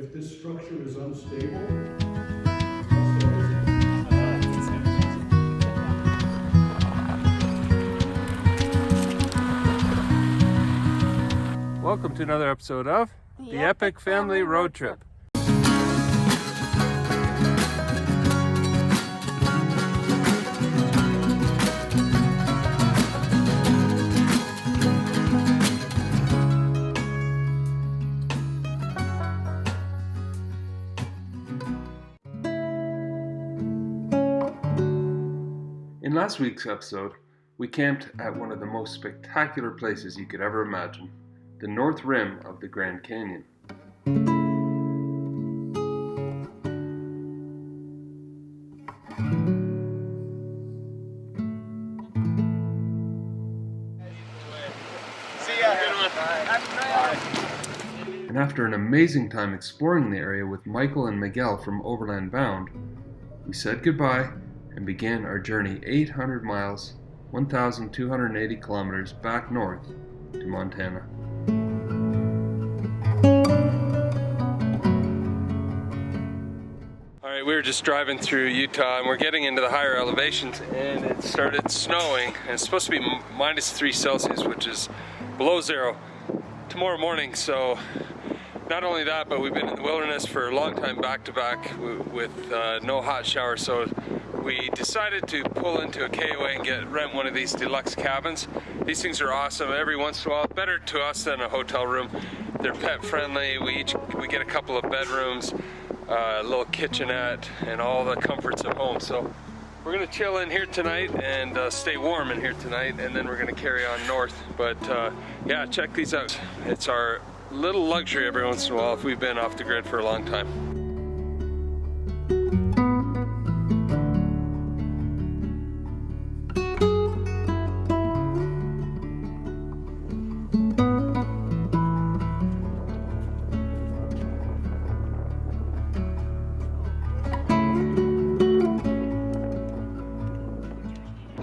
If this structure is unstable, welcome to another episode of the Epic Family Road Trip. In last week's episode, we camped at one of the most spectacular places you could ever imagine, the north rim of the Grand Canyon. See ya. And after an amazing time exploring the area with Michael and Miguel from Overland Bound, we said goodbye and began our journey 800 miles, 1,280 kilometers back north to Montana. Alright, we were just driving through Utah and we're getting into the higher elevations and it started snowing and it's supposed to be minus 3 Celsius, which is below zero tomorrow morning. So not only that, but we've been in the wilderness for a long time back to back with no hot shower. So we decided to pull into a KOA and rent one of these deluxe cabins. These things are awesome. Every once in a while, better to us than a hotel room. They're pet friendly. We get a couple of bedrooms, a little kitchenette, and all the comforts of home. So we're gonna chill in here tonight and stay warm in here tonight, and then we're gonna carry on north. But yeah, check these out. It's our little luxury every once in a while if we've been off the grid for a long time.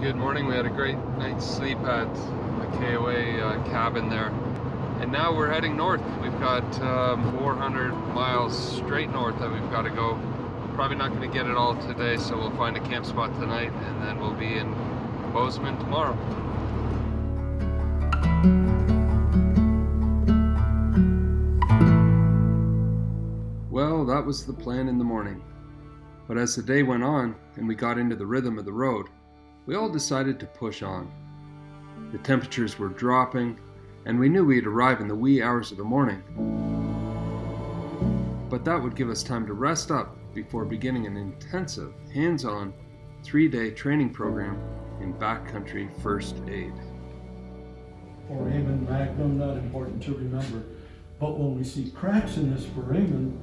Good morning. We had a great night's sleep at the KOA cabin there. And now we're heading north. We've got 400 miles straight north that we've got to go. Probably not going to get it all today, so we'll find a camp spot tonight and then we'll be in Bozeman tomorrow. Well, that was the plan in the morning. But as the day went on and we got into the rhythm of the road, we all decided to push on. The temperatures were dropping, and we knew we'd arrive in the wee hours of the morning. But that would give us time to rest up before beginning an intensive, hands-on, 3-day training program in backcountry first aid. foramen magnum, not important to remember. But when we see cracks in this foramen,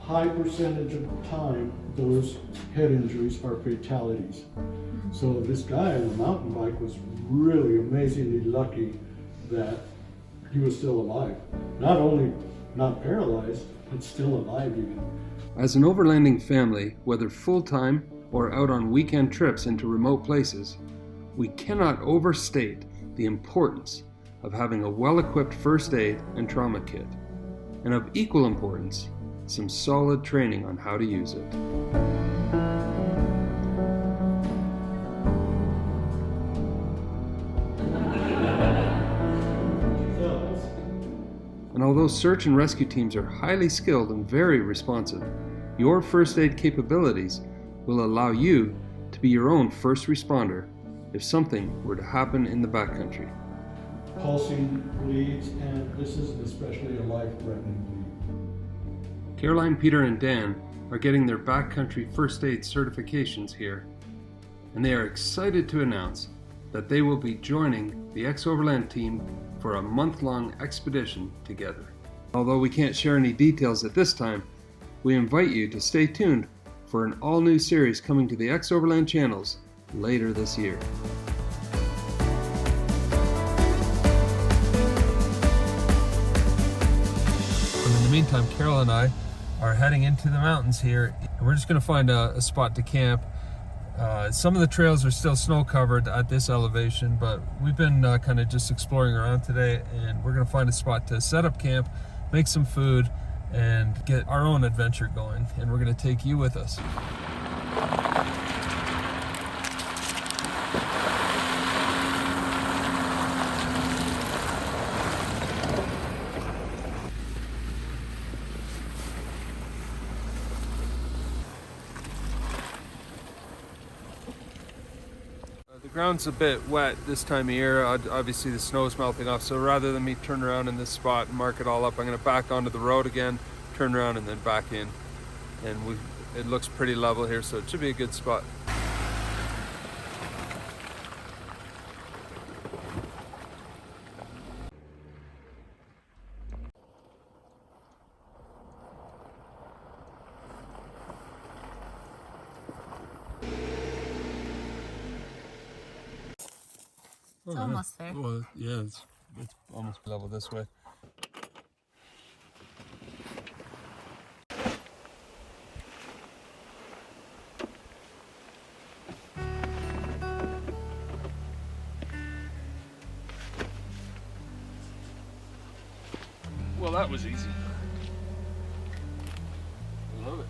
high percentage of the time, those head injuries are fatalities. So this guy on the mountain bike was really amazingly lucky that he was still alive. Not only not paralyzed, but still alive even. As an overlanding family, whether full-time or out on weekend trips into remote places, we cannot overstate the importance of having a well-equipped first aid and trauma kit, and of equal importance, some solid training on how to use it. And although search and rescue teams are highly skilled and very responsive, your first aid capabilities will allow you to be your own first responder if something were to happen in the backcountry. Pulsing bleeds, and this is especially a life-threatening bleed. Caroline, Peter, and Dan are getting their backcountry first aid certifications here, and they are excited to announce that they will be joining the ex-Overland team for a month-long expedition together. Although we can't share any details at this time, we invite you to stay tuned for an all-new series coming to the ex-Overland channels later this year. In the meantime, Carol and I are heading into the mountains here, and we're just going to find a spot to camp. Some of the trails are still snow covered at this elevation, but we've been kind of just exploring around today, and we're going to find a spot to set up camp, make some food, and get our own adventure going, and we're going to take you with us. The ground's a bit wet this time of year. Obviously the snow's melting off, so rather than me turn around in this spot and mark it all up, I'm going to back onto the road again, turn around and then back in. And it looks pretty level here, so it should be a good spot. It's almost there. Well, yeah, it's almost level this way. Well, that was easy. I love it.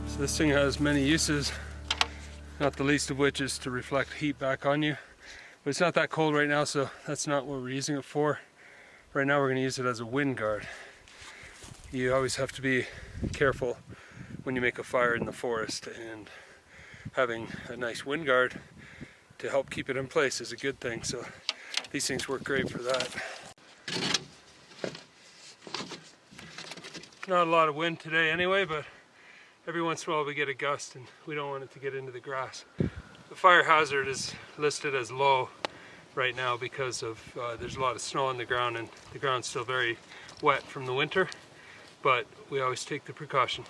So this thing has many uses, not the least of which is to reflect heat back on you. But it's not that cold right now, so that's not what we're using it for. Right now we're going to use it as a wind guard. You always have to be careful when you make a fire in the forest, and having a nice wind guard to help keep it in place is a good thing. So these things work great for that. Not a lot of wind today anyway, but every once in a while we get a gust and we don't want it to get into the grass. The fire hazard is listed as low right now because of there's a lot of snow on the ground and the ground's still very wet from the winter, but we always take the precaution.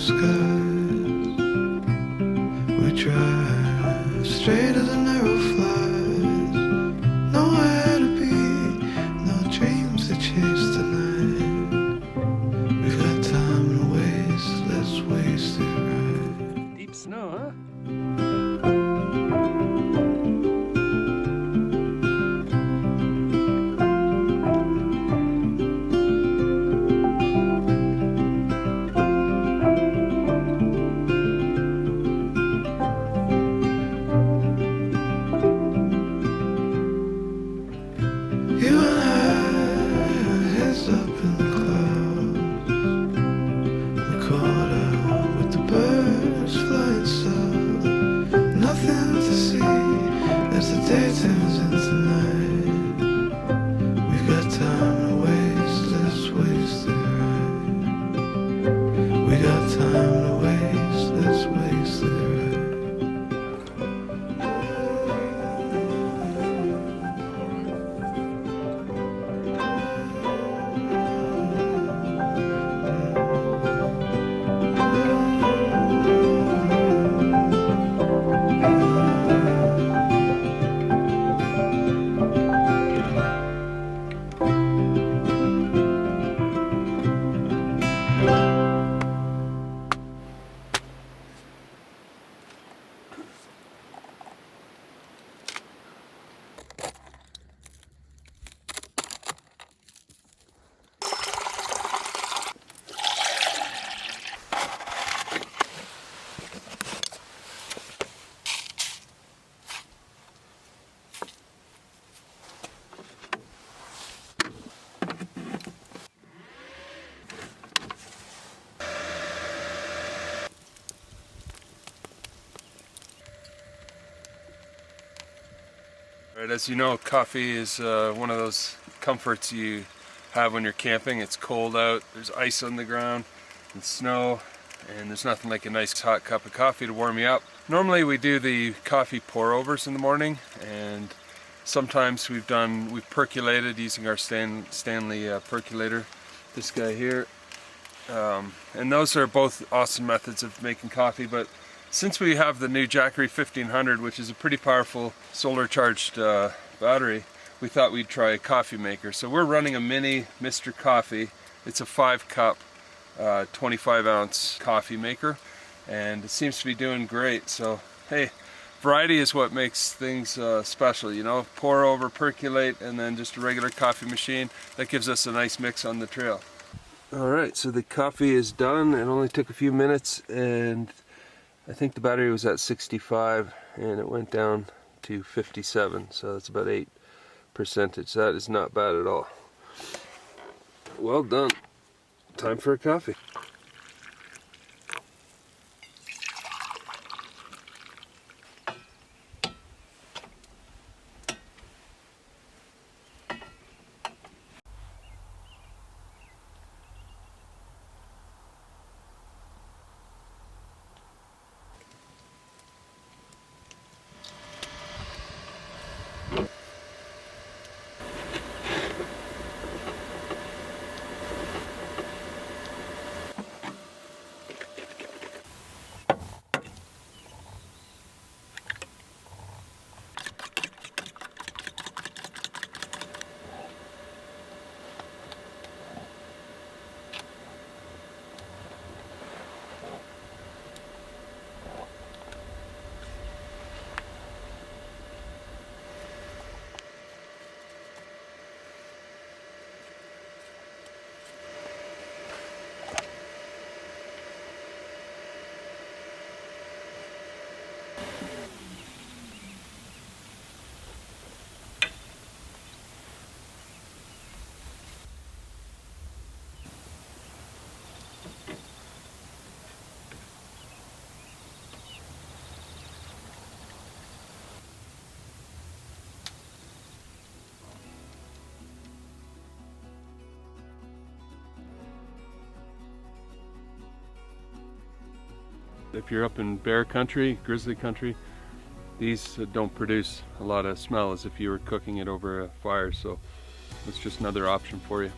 skies. We drive straight as a narrow flies. Nowhere to be, no dreams to chase tonight. We've got time to waste, let's waste it right. Deep snow, huh? You and I, heads up in the clouds. We caught out with the birds flying south. Nothing to see as the day turns into night. We've got time to waste, let's waste it right. We got time to waste, let's waste it right. Right, as you know, coffee is one of those comforts you have when you're camping. It's cold out, there's ice on the ground and snow, and there's nothing like a nice hot cup of coffee to warm you up. Normally we do the coffee pour-overs in the morning, and sometimes we've percolated using our Stanley percolator, this guy here. And those are both awesome methods of making coffee, but since we have the new Jackery 1500, which is a pretty powerful solar charged battery, we thought we'd try a coffee maker. So we're running a mini Mr. Coffee. It's a 5-cup, 25-ounce coffee maker, and it seems to be doing great. So hey, variety is what makes things special, you know. Pour over, percolate, and then just a regular coffee machine. That gives us a nice mix on the trail. Alright, so the coffee is done. It only took a few minutes, and I think the battery was at 65 and it went down to 57, so that's about 8%. That is not bad at all. Well done. Time for a coffee. If you're up in bear country, grizzly country, these don't produce a lot of smell as if you were cooking it over a fire, so it's just another option for you.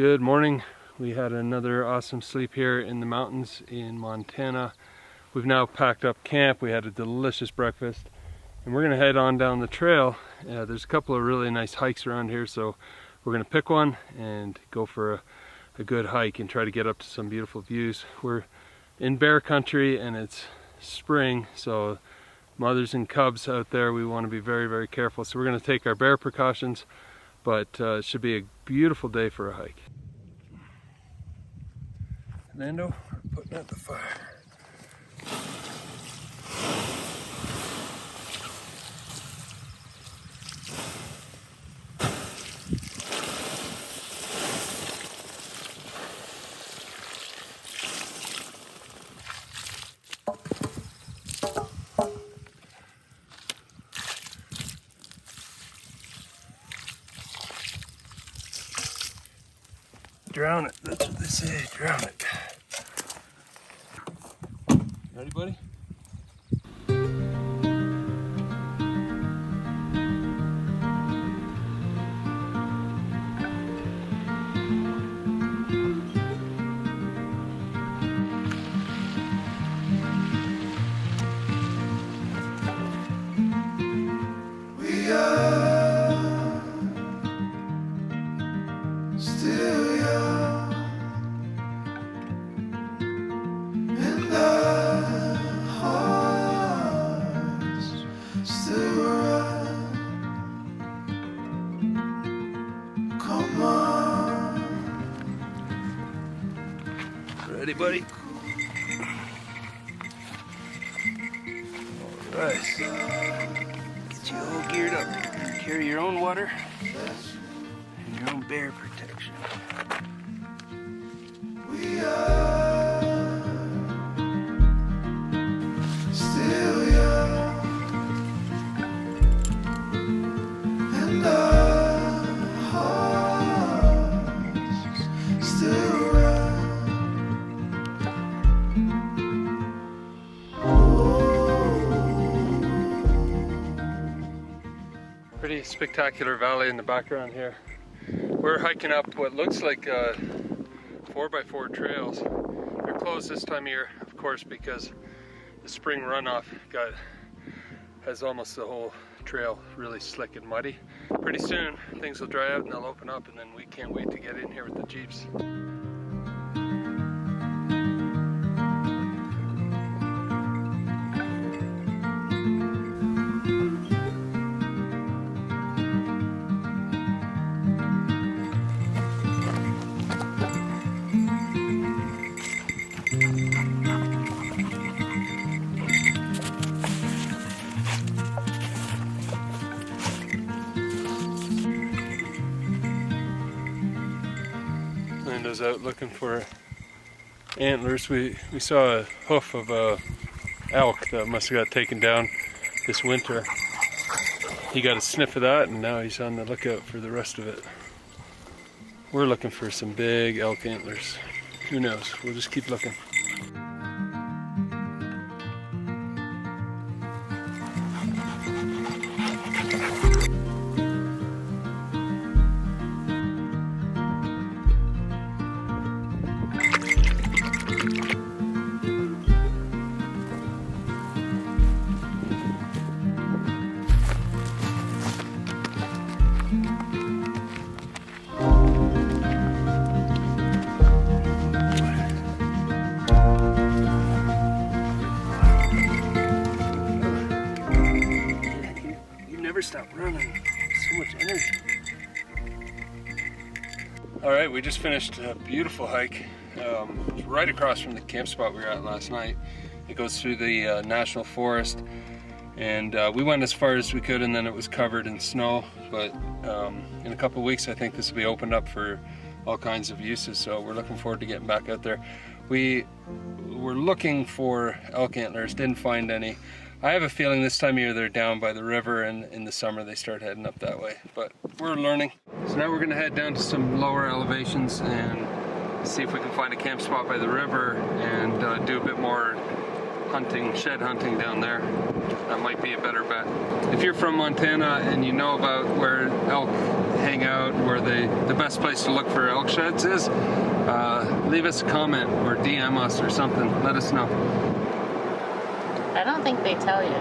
Good morning. We had another awesome sleep here in the mountains in Montana. We've now packed up camp. We had a delicious breakfast and we're gonna head on down the trail. There's a couple of really nice hikes around here, so we're gonna pick one and go for a good hike and try to get up to some beautiful views. We're in bear country and it's spring, so mothers and cubs out there, we want to be very, very careful. So we're going to take our bear precautions, but it should be a beautiful day for a hike. Nando, we're putting out the fire. Drown it, that's what they say, drown it. Ready, buddy? We are still young, and our hearts still run. Come on. Ready, buddy? Alright. Get you all geared up. Carry your own water and your own bear protection. We are still young, and our hearts still run. Pretty spectacular valley in the background here. We're hiking up what looks like 4x4 trails. They're closed this time of year, of course, because the spring runoff has almost the whole trail really slick and muddy. Pretty soon things will dry out and they'll open up, and then we can't wait to get in here with the Jeeps. Lando's out looking for antlers. We saw a hoof of a elk that must have got taken down this winter. He got a sniff of that and now he's on the lookout for the rest of it. We're looking for some big elk antlers. Who knows? We'll just keep looking. Stop running. So much energy. All right, we just finished a beautiful hike. It's right across from the camp spot we were at last night. It goes through the national forest, and we went as far as we could, and then it was covered in snow. But in a couple of weeks, I think this will be opened up for all kinds of uses. So we're looking forward to getting back out there. We were looking for elk antlers, didn't find any. I have a feeling this time of year they're down by the river, and in the summer they start heading up that way. But we're learning. So now we're gonna head down to some lower elevations and see if we can find a camp spot by the river and do a bit more hunting, shed hunting down there. That might be a better bet. If you're from Montana and you know about where elk hang out, where the best place to look for elk sheds is, leave us a comment or DM us or something. Let us know. I don't think they tell you.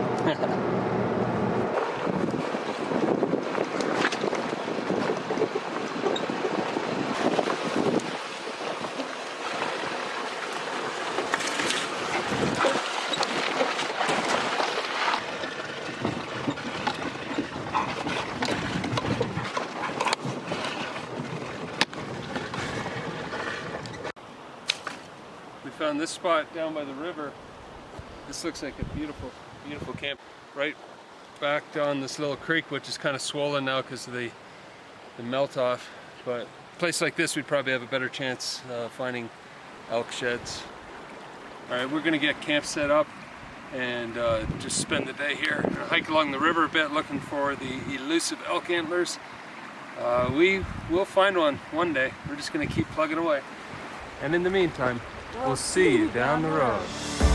We found this spot down by the river. This looks like a beautiful, beautiful camp. Right back down this little creek, which is kind of swollen now because of the melt off. But a place like this, we'd probably have a better chance finding elk sheds. All right, we're gonna get camp set up and just spend the day here. We're gonna hike along the river a bit, looking for the elusive elk antlers. We will find one day. We're just gonna keep plugging away. And in the meantime, we'll see you down the road.